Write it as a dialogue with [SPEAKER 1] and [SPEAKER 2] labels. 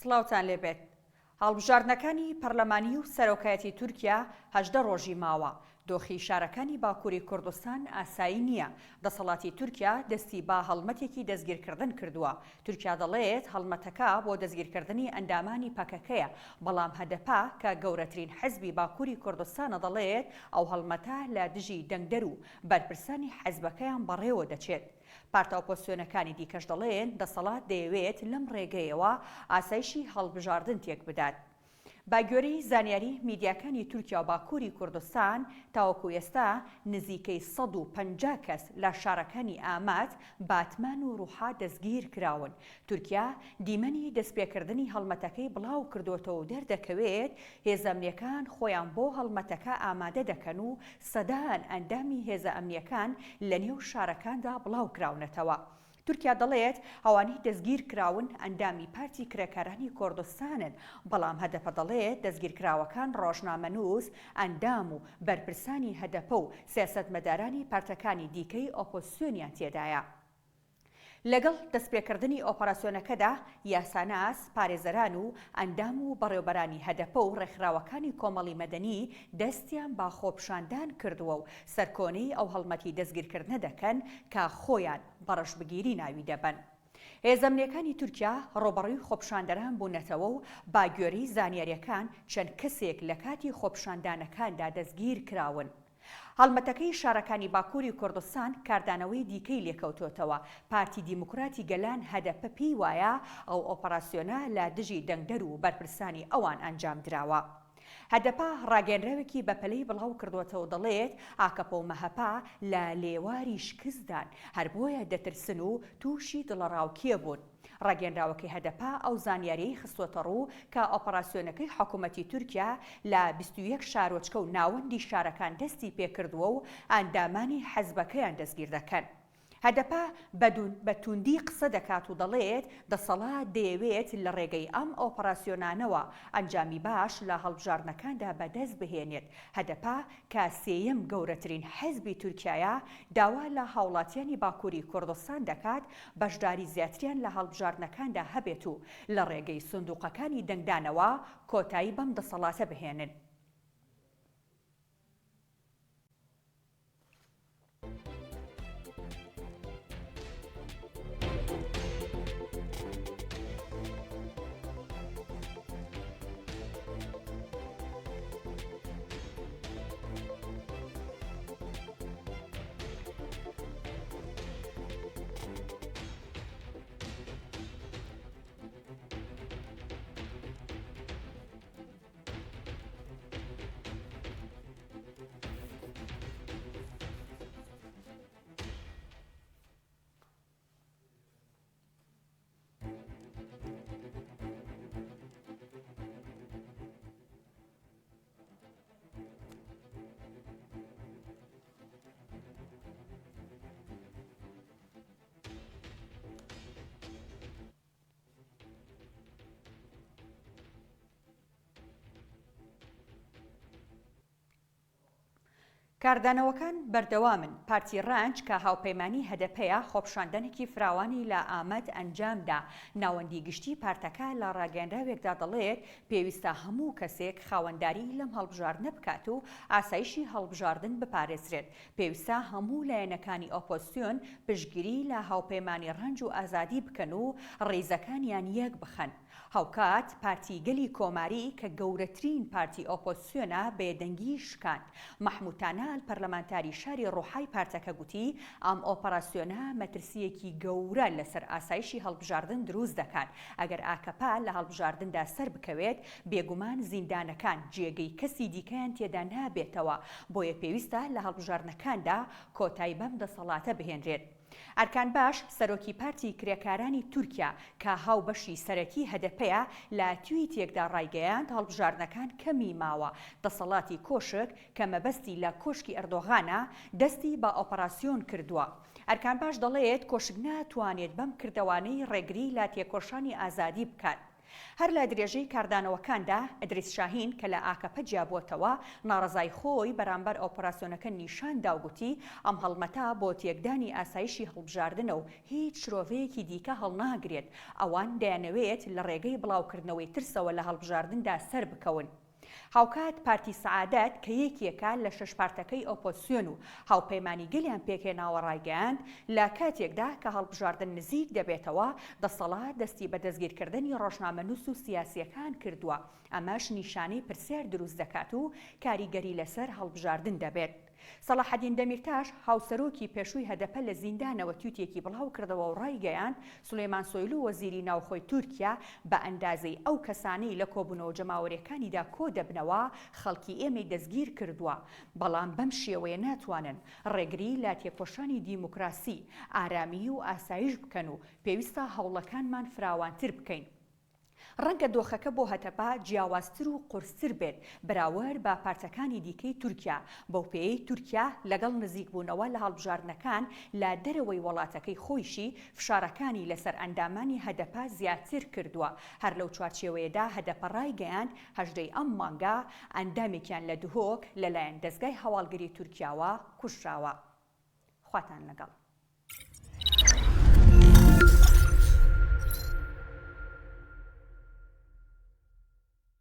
[SPEAKER 1] سڵاوتان لێبێت. هەڵبژاردنەکانی پەرلەمانی و سەرۆکایەتی تورکیا 18 ڕۆژی ماوە. دۆخی شارەکانی باکووری کوردستان ئاسایی نییە. دەسەڵاتی تورکیا دەستی با هەڵمەتێکی دەستگیرکردن کردووە. تورکیا دەڵێت هەڵمەتەکە بۆ دەستگیرکردنی ئەندامانی پەکەکەیە، بەڵام هەدەپا کە گەورەترین حزبی باکووری کوردستانە دەڵێت ئەو هەڵمەتە لە دژی دەنگدەر و بەرپرسانی حزبەکەیان بەڕێوە دەچێت. پارتە ئۆپۆزیسیۆنەکانی دیکەش دەڵێن دەسەڵات دەیەوێت لەم ڕێگەیەوە ئاسایشی هەڵبژاردن تێک بدات. باگوێرەی زانیاری میدیاکانی تورکیا و باکووری کوردستان تاوەکو ئێستا نزیکەی 150 کەس لە شارەکانی ئامات، باتمان و ڕوحا دەستگیر کراون. تورکیا دیمەنی دەستپێکردنی هەڵمەتەکەی بڵاو کردوتەوە و دەردەکەوێت هێزە ئەمنیەکان خۆیان بۆ هەڵمەتەکە ئامادە دەکەن و سەدان ئەندامی هێزە ئەمنیەکان لە نێو شارەکاندا بڵاو کراونەتەوە. تورکیا دەڵێت ئەوانەی دەستگیر کراون ئەندامی پارتی کرێکارانی کوردستانن، بەڵام هەدەپە دەڵێت دەستگیرکراوەکان ڕۆژنامەنووس، ئەندام و بەرپرسانی هەدەپە و سیاسەتمەدارانی پارتەکانی دیکەی ئۆپۆزیسیۆنیان تێدایە. لەگەڵ دەستپێکردنی ئۆپەراسیۆنەکەدا یاساناس، پارێزەران و ئەندام و بەڕێوەبەرانی هەدەپە و ڕێکخراوەکانی کۆمەڵی مەدەنی دەستیان با خۆپشاندان کردووە و سەرکۆنەی ئەو هەڵمەتی دەستگیرکردنە دەکەن کە خۆیان بەڕەشبگیری ناوی دەبن. هێزە ئەمنیەکانی تورکیا ڕۆبەڕووی خۆپشاندەران بوونەتەوە و باگوێرەی زانیاریەکان چەند کەسێک لە کاتی خۆپشاندانەکاندا دەستگیر کراون. هەڵمەتەکەی شارەکانی باکووری کوردستان کاردانەوەی دیکەی لێکەوتۆتەوە. پارتی دیموکراتی گەلان هەدەپە پێی وایە ئەو ئۆپەراسیۆنە لە دژی دەنگدەر و بەرپرسانی ئەوان ئەنجام دراوە. هەدەپا ڕاگەنراوێکی بەپەلەی بڵاو کردوێتەوە دەڵێت ئاکەپە و مەهەپا لە لێواری شکستدان، هەر بۆیە دەترسن و تووشی دڵەڕاوکێ بوون. ڕاگەنراوەکەی هەدەپا ئەو زانیاریەی خستوەتە ڕوو کە ئۆپەراسیۆنەکەی حکوومەتی تورکیا لە 21 شارۆچکە و ناوەندی شارەکان دەستی پێکردووە و ئەندامانی حەزبەکەیان دەستگیر دەکەن. هەدەپا بە توندی قسە دەکات و دەڵێت دەسەڵات دەیەوێت لە ڕێگەی ئەم ئۆپەراسیۆنانەوە ئەنجامی باش لە هەڵبژاردنەکاندا بەدەست بهێنێت. هەدەپا کە سێیەم گەورەترین حیزبی تورکیایە داوا لە هاوڵاتیانی باکووری کوردستان دەکات بەشداری زیاتریان لە هەڵبژاردنەکاندا هەبێت و لە ڕێگەی سندوقەکانی دەنگدانەوە کۆتایی بەم دەسەڵاتە بهێنن. کاردانەوەکان بەردەوامن. پارتی ڕەنج کە هاوپەیمانی هەدەپەیە خۆپشاندنێکی فراوانی لە ئامەد ئەنجامدا. ناوەندی گشتی پارتەکە لە ڕاگەنراوێکدا دەڵێت پێویستە هەموو کەسێک خاوەنداری لەم هەڵبژاردنە بکات و ئاسایشی هەڵبژاردن بپارێزرێت. پێویستە هەموو لایەنەکانی ئۆپۆزیسیۆن پشتگیری لە هاوپەیمانی ڕەنج و ئازادی بکەن و ڕێزەکانیان یەک بخەن. هاوکات پارتی گەلی کۆماری کە گەورەترین پارتی ئۆپۆزیسیۆنە بێدەنگی شکاند. مەحموود تانال پەرلەمانتاری شاری ڕۆحای پارتەکە گوتی ئەم ئۆپەراسیۆنە مەترسیەکی گەورە لەسەر ئاسایشی هەڵبژاردن دروست دەکات. ئەگەر ئاکەپا لە هەڵبژاردندا سەر بکەوێت بێگومان زیندانەکان جێگەی کەسی دیکەیان تێدا نابێتەوە. بۆیە پێویستە لە هەڵبژاردنەکاندا کۆتایی بەم دەسەڵاتە بهێنرێت. ئەرکان باش سەرۆکی پارتی کرێکارانی تورکیا کە هاوبەشی سەرەکی هەدەپەیە لە تویتێکدا ڕایگەیاند هەڵبژاردنەکان کەمی ماوە. دەسەڵاتی کۆشک کە مەبەستی لە کۆشکی ئەردۆغانە دەستی بە ئۆپەراسیۆن کردووە. ئەرکان باش دەڵێت کۆشک ناتوانێت بەم کردەوانەی ڕێگری لە تێکۆشانی ئازادی بکات. هەر لە درێژەی کاردانەوەکاندا ئەدریس شاهین کە لە ئاکەپە جیابۆتەوە ناڕەزای خۆی بەرامبەر ئۆپراسیۆنەکە نیشاندا و گوتی ئەم هەڵمەتە بۆ تێکدانی ئاسایشی هەڵبژاردنە و هیچ شرۆڤەیەکی دیکە هەڵناگرێت ئەوان دەیانەوێت لە ڕێگەی بڵاوکردنەوەی ترسەوە لە هەڵبژاردندا سەر بکەون. هاوکات پارتی سەعادەت کە یەکێکە لە شەش پارتەکەی ئۆپۆزیسیۆن و هاوپەیمانی گەلیان پێکهێناوە ڕایگەیاند لە کاتێکدا کە هەڵبژاردن نزیک دەبێتەوە دەسەڵات دەستی بە دەستگیرکردنی ڕۆژنامەنووس و سیاسیەکان کردووە. ئەمەش نیشانەی پرسیار دروست دەکات و کاریگەری لەسەر هەڵبژاردن دەبێت. سەلاحەدین دەمیرتاش هاوسەرۆکی پێشووی هەدەپە لە زیندانەوە تووتێکی بڵاو کردەوە و ڕایگەیاند سولەیمان سۆیلو وەزیری ناوخۆی تورکیا بە ئەندازەی ئەو کەسانەی لە کۆبوونەوە جەماوەریەکانیدا کۆ دەبنەوە خەڵکی ئێمەی دەستگیر کردووە، بەڵام بەم شێوەیە ناتوانن ڕێگری لە تێکۆشانی دیموکراسی، ئارامی و ئاسایش بکەن و پێویستە هەوڵەکانمان فراوانتر بکەین. ڕەنگە دۆخەکە بۆ هەتەپا جیاوازتر و قورستر بێت بەراورد بە پارتەکانی دیکەی تورکیا. بەو پێی تورکیا لەگەڵ نزیکبوونەوە لە هەڵبژاردنەکان لە دەرەوەی وڵاتەکەی خۆیشی فشارەکانی لەسەر ئەندامانی هەدەپا زیاتر کردووە. هەر لەو چوارچێوەیەدا هەدەپە ڕایگەیاند هەژدەی ئەم مانگا ئەندامێکیان لە دهۆک لەلایەن دەستگای هەواڵگەری تورکیاوە کوژراوە. خواتان لەگەڵ.